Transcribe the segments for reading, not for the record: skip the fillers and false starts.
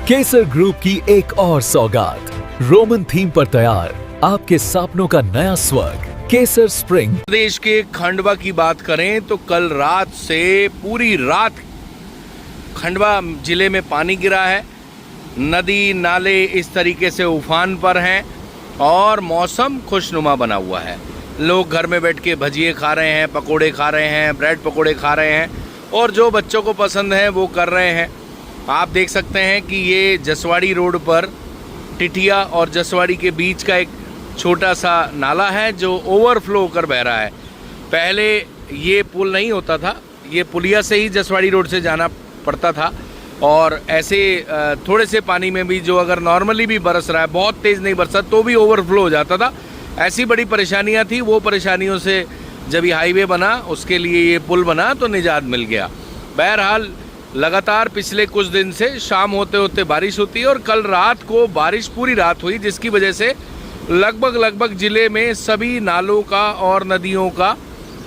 केसर group की एक और सौगात, रोमन थीम पर तैयार आपके सपनों का नया स्वर्ग केसर स्प्रिंग। प्रदेश के खंडवा की बात करें तो कल रात से पूरी रात खंडवा जिले में पानी गिरा है। नदी नाले इस तरीके से उफान पर हैं और मौसम खुशनुमा बना हुआ है। लोग घर में बैठ के भजिए खा रहे हैं, पकोड़े खा रहे हैं, ब्रेड पकोड़े खा रहे हैं और जो बच्चों को पसंद है वो कर रहे हैं। आप देख सकते हैं कि ये जसवाड़ी रोड पर टिटिया और जसवाड़ी के बीच का एक छोटा सा नाला है जो ओवरफ्लो होकर बह रहा है। पहले ये पुल नहीं होता था, ये पुलिया से ही जसवाड़ी रोड से जाना पड़ता था और ऐसे थोड़े से पानी में भी जो अगर नॉर्मली भी बरस रहा है, बहुत तेज़ नहीं बरसा तो भी ओवरफ्लो हो जाता था। ऐसी बड़ी परेशानियां थी, वो परेशानियों से जब ये हाईवे बना, उसके लिए ये पुल बना तो निजात मिल गया। बहरहाल लगातार पिछले कुछ दिन से शाम होते होते बारिश होती है और कल रात को बारिश पूरी रात हुई, जिसकी वजह से लगभग ज़िले में सभी नालों का और नदियों का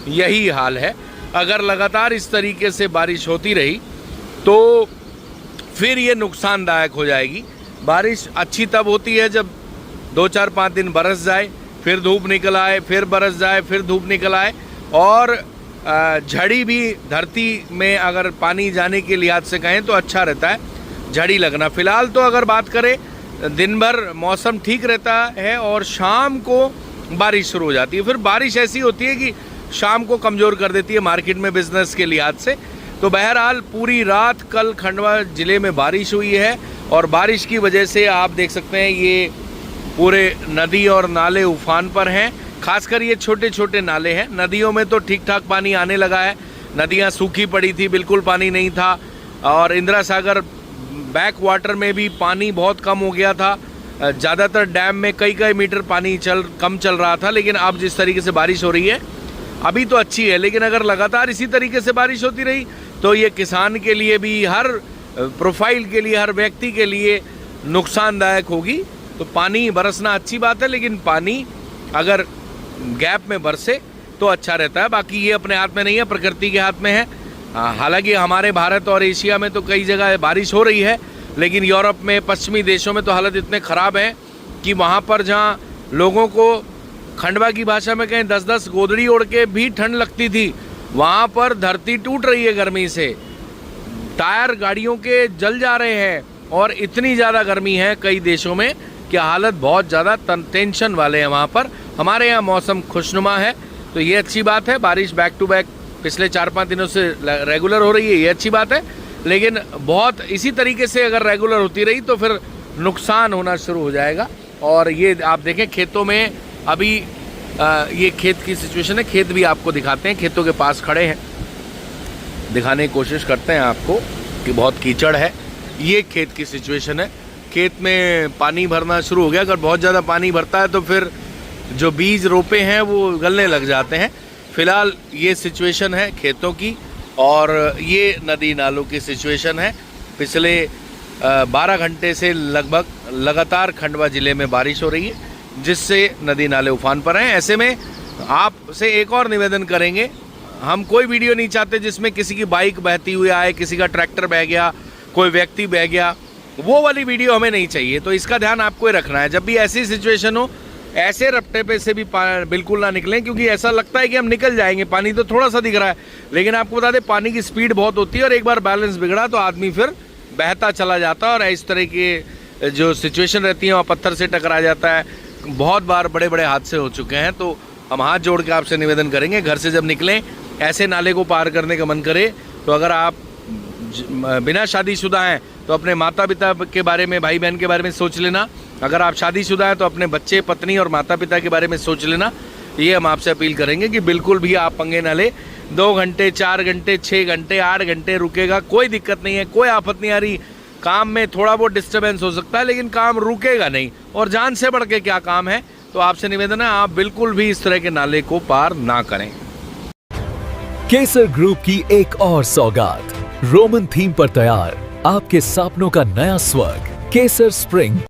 यही हाल है। अगर लगातार इस तरीके से बारिश होती रही तो फिर ये नुकसानदायक हो जाएगी। बारिश अच्छी तब होती है जब 2-4-5 दिन बरस जाए, फिर धूप निकल आए, फिर बरस जाए, फिर धूप निकल आए और झड़ी भी धरती में अगर पानी जाने के लिहाज से कहें तो अच्छा रहता है झड़ी लगना। फिलहाल तो अगर बात करें दिन भर मौसम ठीक रहता है और शाम को बारिश शुरू हो जाती है। फिर बारिश ऐसी होती है कि शाम को कमज़ोर कर देती है मार्केट में बिजनेस के लिहाज से। तो बहरहाल पूरी रात कल खंडवा ज़िले में बारिश हुई है और बारिश की वजह से आप देख सकते हैं ये पूरे नदी और नाले उफान पर हैं। खासकर ये छोटे छोटे नाले हैं। नदियों में तो ठीक ठाक पानी आने लगा है, नदियां सूखी पड़ी थी, बिल्कुल पानी नहीं था और इंदिरा सागर बैक वाटर में भी पानी बहुत कम हो गया था। ज़्यादातर डैम में कई मीटर पानी कम चल रहा था, लेकिन अब जिस तरीके से बारिश हो रही है अभी तो अच्छी है। लेकिन अगर लगातार इसी तरीके से बारिश होती रही तो ये किसान के लिए भी, हर प्रोफाइल के लिए, हर व्यक्ति के लिए नुकसानदायक होगी। तो पानी बरसना अच्छी बात है, लेकिन पानी अगर गैप में बरसे तो अच्छा रहता है। बाकी ये अपने हाथ में नहीं है, प्रकृति के हाथ में है। हालांकि हमारे भारत और एशिया में तो कई जगह बारिश हो रही है, लेकिन यूरोप में, पश्चिमी देशों में तो हालत इतने ख़राब हैं कि वहाँ पर जहाँ लोगों को खंडवा की भाषा में कहें 10-10 गोदड़ी ओढ़ के भी ठंड लगती थी, वहाँ पर धरती टूट रही है गर्मी से। टायर गाड़ियों के जल जा रहे हैं और इतनी ज़्यादा गर्मी है कई देशों में कि हालत बहुत ज़्यादा टेंशन वाले हैं वहाँ पर। हमारे यहाँ मौसम खुशनुमा है तो ये अच्छी बात है। बारिश बैक टू बैक पिछले 4-5 दिनों से रेगुलर हो रही है, ये अच्छी बात है। लेकिन बहुत इसी तरीके से अगर रेगुलर होती रही तो फिर नुकसान होना शुरू हो जाएगा। और ये आप देखें खेतों में अभी ये खेत की सिचुएशन है। खेत भी आपको दिखाते हैं, खेतों के पास खड़े हैं, दिखाने की कोशिश करते हैं आपको कि बहुत कीचड़ है। ये खेत की सिचुएशन है, खेत में पानी भरना शुरू हो गया। अगर बहुत ज़्यादा पानी भरता है तो फिर जो बीज रोपे हैं वो गलने लग जाते हैं। फिलहाल ये सिचुएशन है खेतों की और ये नदी नालों की सिचुएशन है। पिछले 12 घंटे से लगभग लगातार खंडवा ज़िले में बारिश हो रही है, जिससे नदी नाले उफान पर हैं। ऐसे में आपसे एक और निवेदन करेंगे, हम कोई वीडियो नहीं चाहते जिसमें किसी की बाइक बहती हुई आए, किसी का ट्रैक्टर बह गया, कोई व्यक्ति बह गया, वो वाली वीडियो हमें नहीं चाहिए। तो इसका ध्यान आपको ही रखना है। जब भी ऐसी सिचुएशन हो, ऐसे रपटे पे से भी बिल्कुल ना निकलें, क्योंकि ऐसा लगता है कि हम निकल जाएंगे, पानी तो थोड़ा सा दिख रहा है, लेकिन आपको बता दें पानी की स्पीड बहुत होती है और एक बार बैलेंस बिगड़ा तो आदमी फिर बहता चला जाता है और इस तरह की जो सिचुएशन रहती है वहाँ पत्थर से टकरा जाता है। बहुत बार बड़े बड़े हादसे हो चुके हैं। तो हम हाथ जोड़ के आपसे निवेदन करेंगे, घर से जब निकलें ऐसे नाले को पार करने का मन करे तो अगर आप बिना शादीशुदा हैं तो अपने माता पिता के बारे में, भाई बहन के बारे में सोच लेना। अगर आप शादीशुदा हैं तो अपने बच्चे, पत्नी और माता पिता के बारे में सोच लेना। ये हम आपसे अपील करेंगे कि बिल्कुल भी आप पंगे ना ले। 2 घंटे, 4 घंटे, 6 घंटे, 8 घंटे रुकेगा, कोई दिक्कत नहीं है, कोई आफत नहीं आ रही। काम में थोड़ा बहुत डिस्टर्बेंस हो सकता है, लेकिन काम रुकेगा नहीं और जान से बढ़ के क्या काम है। तो आपसे निवेदन है, आप बिल्कुल भी इस तरह के नाले को पार ना करें। केसर ग्रुप की एक और सौगात, रोमन थीम पर तैयार आपके सपनों का नया स्वर्ग केसर स्प्रिंग।